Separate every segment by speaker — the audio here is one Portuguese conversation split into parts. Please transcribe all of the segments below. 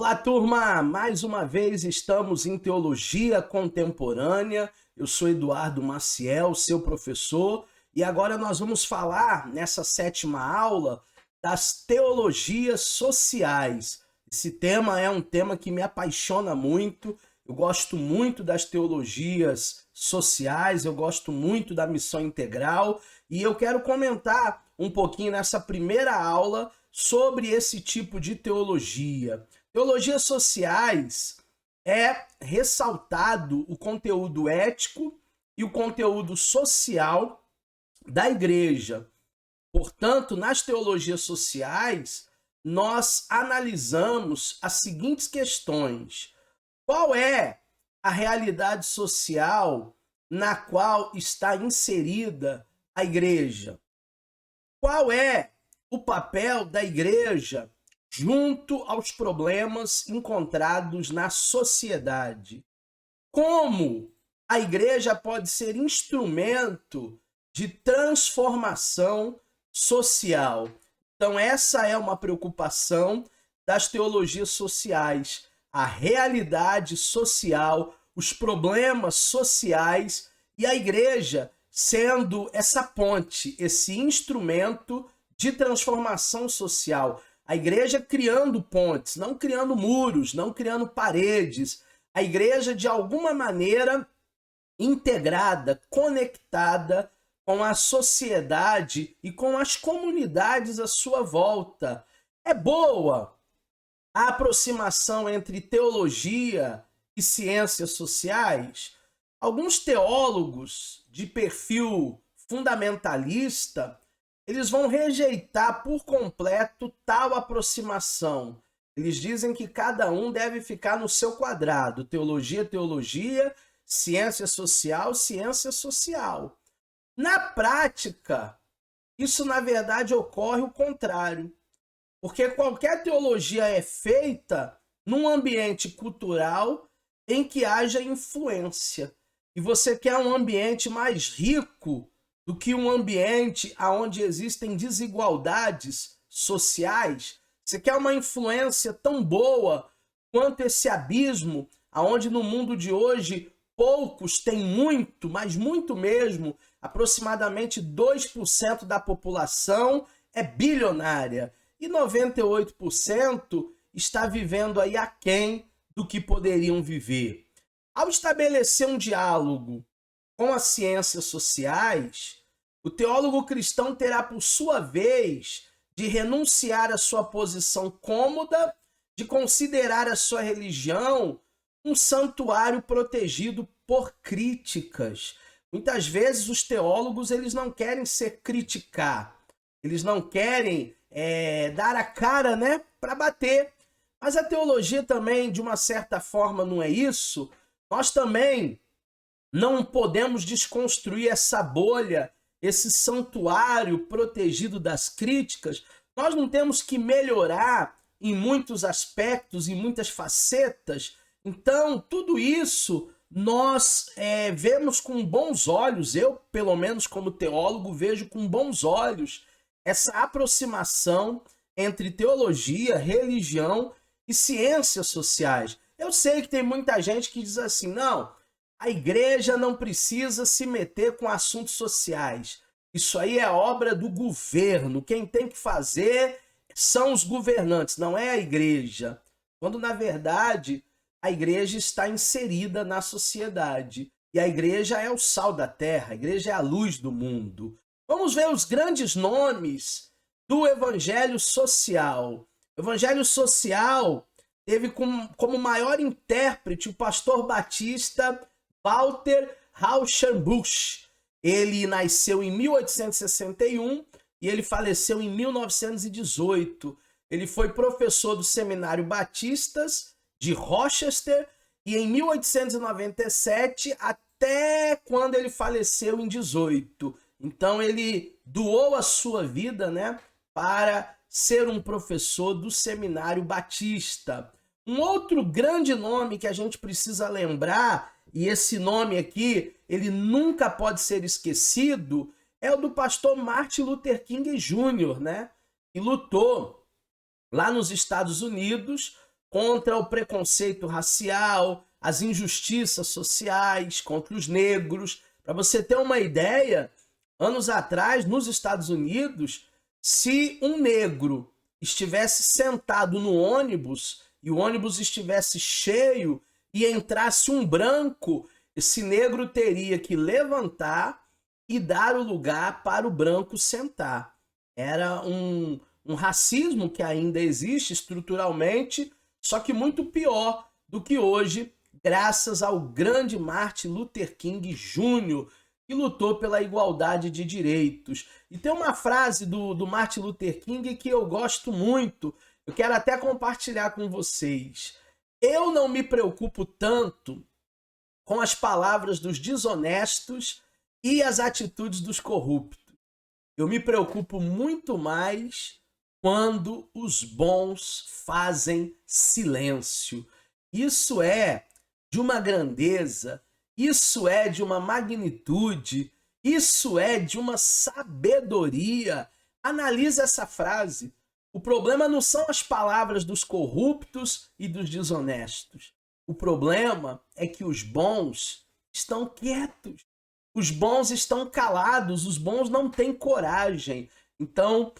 Speaker 1: Olá, turma! Mais uma vez estamos em Teologia Contemporânea. Eu sou Eduardo Maciel, seu professor, e agora nós vamos falar, nessa sétima aula, das teologias sociais. Esse tema é um tema que me apaixona muito. Eu gosto muito das teologias sociais, eu gosto muito da missão integral, e eu quero comentar um pouquinho nessa primeira aula sobre esse tipo de teologia. Teologias sociais é ressaltado o conteúdo ético e o conteúdo social da igreja. Portanto, nas teologias sociais, nós analisamos as seguintes questões: qual é a realidade social na qual está inserida a igreja? Qual é o papel da igreja junto aos problemas encontrados na sociedade? Como a igreja pode ser instrumento de transformação social? Então, essa é uma preocupação das teologias sociais, a realidade social, os problemas sociais e a igreja sendo essa ponte, esse instrumento de transformação social. A igreja criando pontes, não criando muros, não criando paredes. A igreja, de alguma maneira, integrada, conectada com a sociedade e com as comunidades à sua volta. É boa a aproximação entre teologia e ciências sociais? Alguns teólogos de perfil fundamentalista, eles vão rejeitar por completo tal aproximação. Eles dizem que cada um deve ficar no seu quadrado. Teologia, teologia, ciência social, ciência social. Na prática, isso na verdade ocorre o contrário. Porque qualquer teologia é feita num ambiente cultural em que haja influência. E você quer um ambiente mais rico do que um ambiente onde existem desigualdades sociais? Você quer uma influência tão boa quanto esse abismo, onde no mundo de hoje poucos têm muito, mas muito mesmo, aproximadamente 2% da população é bilionária e 98% está vivendo aí aquém do que poderiam viver. Ao estabelecer um diálogo com as ciências sociais, o teólogo cristão terá, por sua vez, de renunciar à sua posição cômoda, de considerar a sua religião um santuário protegido por críticas. Muitas vezes os teólogos eles não querem ser criticar, eles não querem dar a cara, né, para bater. Mas a teologia também, de uma certa forma, não é isso. Nós também não podemos desconstruir essa bolha, esse santuário protegido das críticas. Nós não temos que melhorar em muitos aspectos, em muitas facetas. Então, tudo isso nós vemos com bons olhos. Eu, pelo menos como teólogo, vejo com bons olhos essa aproximação entre teologia, religião e ciências sociais. Eu sei que tem muita gente que diz assim, não, a igreja não precisa se meter com assuntos sociais. Isso aí é obra do governo. Quem tem que fazer são os governantes, não é a igreja. Quando, na verdade, a igreja está inserida na sociedade. E a igreja é o sal da terra, a igreja é a luz do mundo. Vamos ver os grandes nomes do evangelho social. O evangelho social teve como maior intérprete o pastor batista Walter Rauschenbusch. Ele nasceu em 1861 e ele faleceu em 1918. Ele foi professor do Seminário Batistas de Rochester e em 1897 até quando ele faleceu em 18. Então ele doou a sua vida, né, para ser um professor do Seminário Batista. Um outro grande nome que a gente precisa lembrar, e esse nome aqui, ele nunca pode ser esquecido, é o do pastor Martin Luther King Jr., né? Que lutou lá nos Estados Unidos contra o preconceito racial, as injustiças sociais contra os negros. Para você ter uma ideia, anos atrás, nos Estados Unidos, se um negro estivesse sentado no ônibus e o ônibus estivesse cheio e entrasse um branco, esse negro teria que levantar e dar o lugar para o branco sentar. Era um racismo que ainda existe estruturalmente, só que muito pior do que hoje, graças ao grande Martin Luther King Jr., que lutou pela igualdade de direitos. E tem uma frase do Martin Luther King que eu gosto muito, eu quero até compartilhar com vocês. Eu não me preocupo tanto com as palavras dos desonestos e as atitudes dos corruptos. Eu me preocupo muito mais quando os bons fazem silêncio. Isso é de uma grandeza, isso é de uma magnitude, isso é de uma sabedoria. Analisa essa frase. O problema não são as palavras dos corruptos e dos desonestos. O problema é que os bons estão quietos. Os bons estão calados, os bons não têm coragem. Então,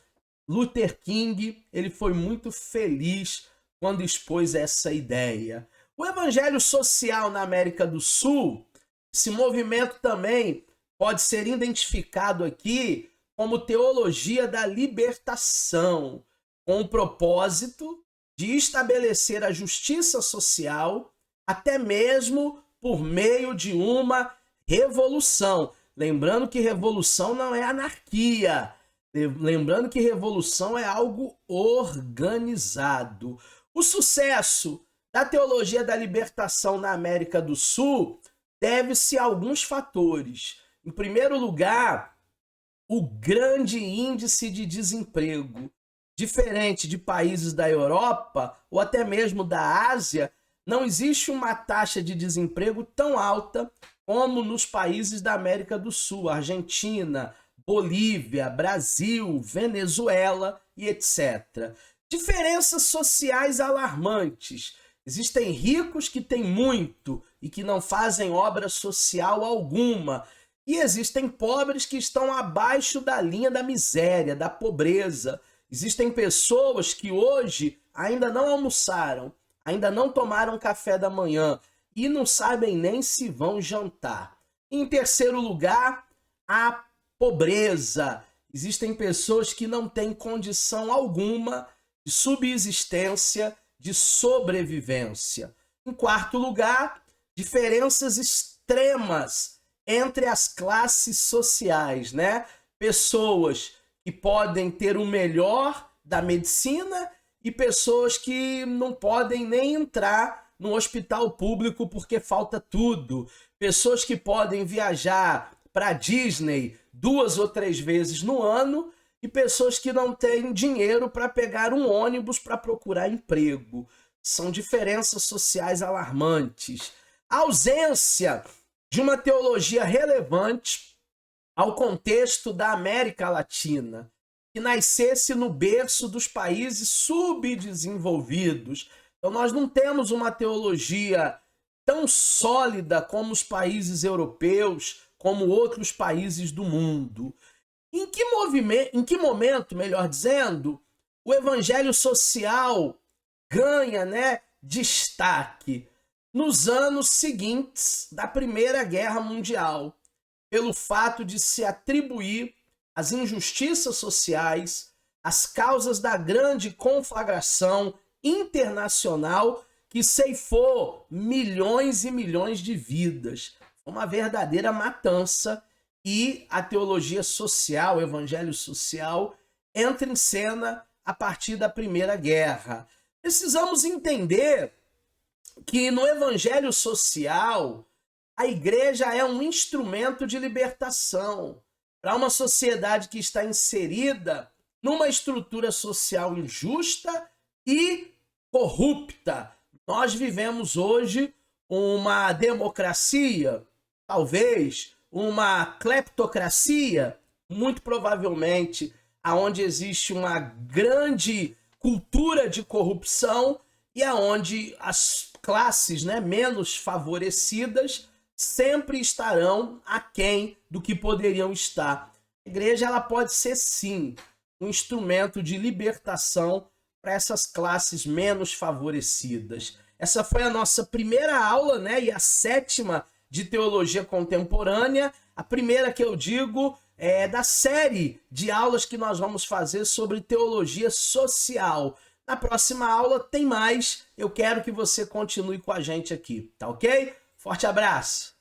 Speaker 1: Luther King, ele foi muito feliz quando expôs essa ideia. O evangelho social na América do Sul, esse movimento também pode ser identificado aqui como teologia da libertação, com o propósito de estabelecer a justiça social, até mesmo por meio de uma revolução. Lembrando que revolução não é anarquia. Lembrando que revolução é algo organizado. O sucesso da teologia da libertação na América do Sul deve-se a alguns fatores. Em primeiro lugar, o grande índice de desemprego. Diferente de países da Europa ou até mesmo da Ásia, não existe uma taxa de desemprego tão alta como nos países da América do Sul, Argentina, Bolívia, Brasil, Venezuela e etc. Diferenças sociais alarmantes. Existem ricos que têm muito e que não fazem obra social alguma. E existem pobres que estão abaixo da linha da miséria, da pobreza. Existem pessoas que hoje ainda não almoçaram, ainda não tomaram café da manhã e não sabem nem se vão jantar. Em terceiro lugar, a pobreza. Existem pessoas que não têm condição alguma de subsistência, de sobrevivência. Em quarto lugar, diferenças extremas entre as classes sociais, né? Pessoas que podem ter o melhor da medicina e pessoas que não podem nem entrar no hospital público porque falta tudo. Pessoas que podem viajar para Disney 2 ou 3 vezes no ano e pessoas que não têm dinheiro para pegar um ônibus para procurar emprego. São diferenças sociais alarmantes. A ausência de uma teologia relevante ao contexto da América Latina, que nascesse no berço dos países subdesenvolvidos. Então nós não temos uma teologia tão sólida como os países europeus, como outros países do mundo. Em que momento, melhor dizendo, o evangelho social ganha, destaque? Nos anos seguintes da Primeira Guerra Mundial, pelo fato de se atribuir as injustiças sociais, as causas da grande conflagração internacional que ceifou milhões e milhões de vidas. Uma verdadeira matança, e a teologia social, o evangelho social, entra em cena a partir da Primeira Guerra. Precisamos entender que no evangelho social, a igreja é um instrumento de libertação para uma sociedade que está inserida numa estrutura social injusta e corrupta. Nós vivemos hoje uma democracia, talvez uma cleptocracia, muito provavelmente, onde existe uma grande cultura de corrupção e aonde as classes, né, menos favorecidas sempre estarão aquém do que poderiam estar. A igreja ela pode ser, sim, um instrumento de libertação para essas classes menos favorecidas. Essa foi a nossa primeira aula, né, e a 7ª de Teologia Contemporânea. A primeira que eu digo é da série de aulas que nós vamos fazer sobre teologia social. Na próxima aula tem mais. Eu quero que você continue com a gente aqui, tá ok? Forte abraço!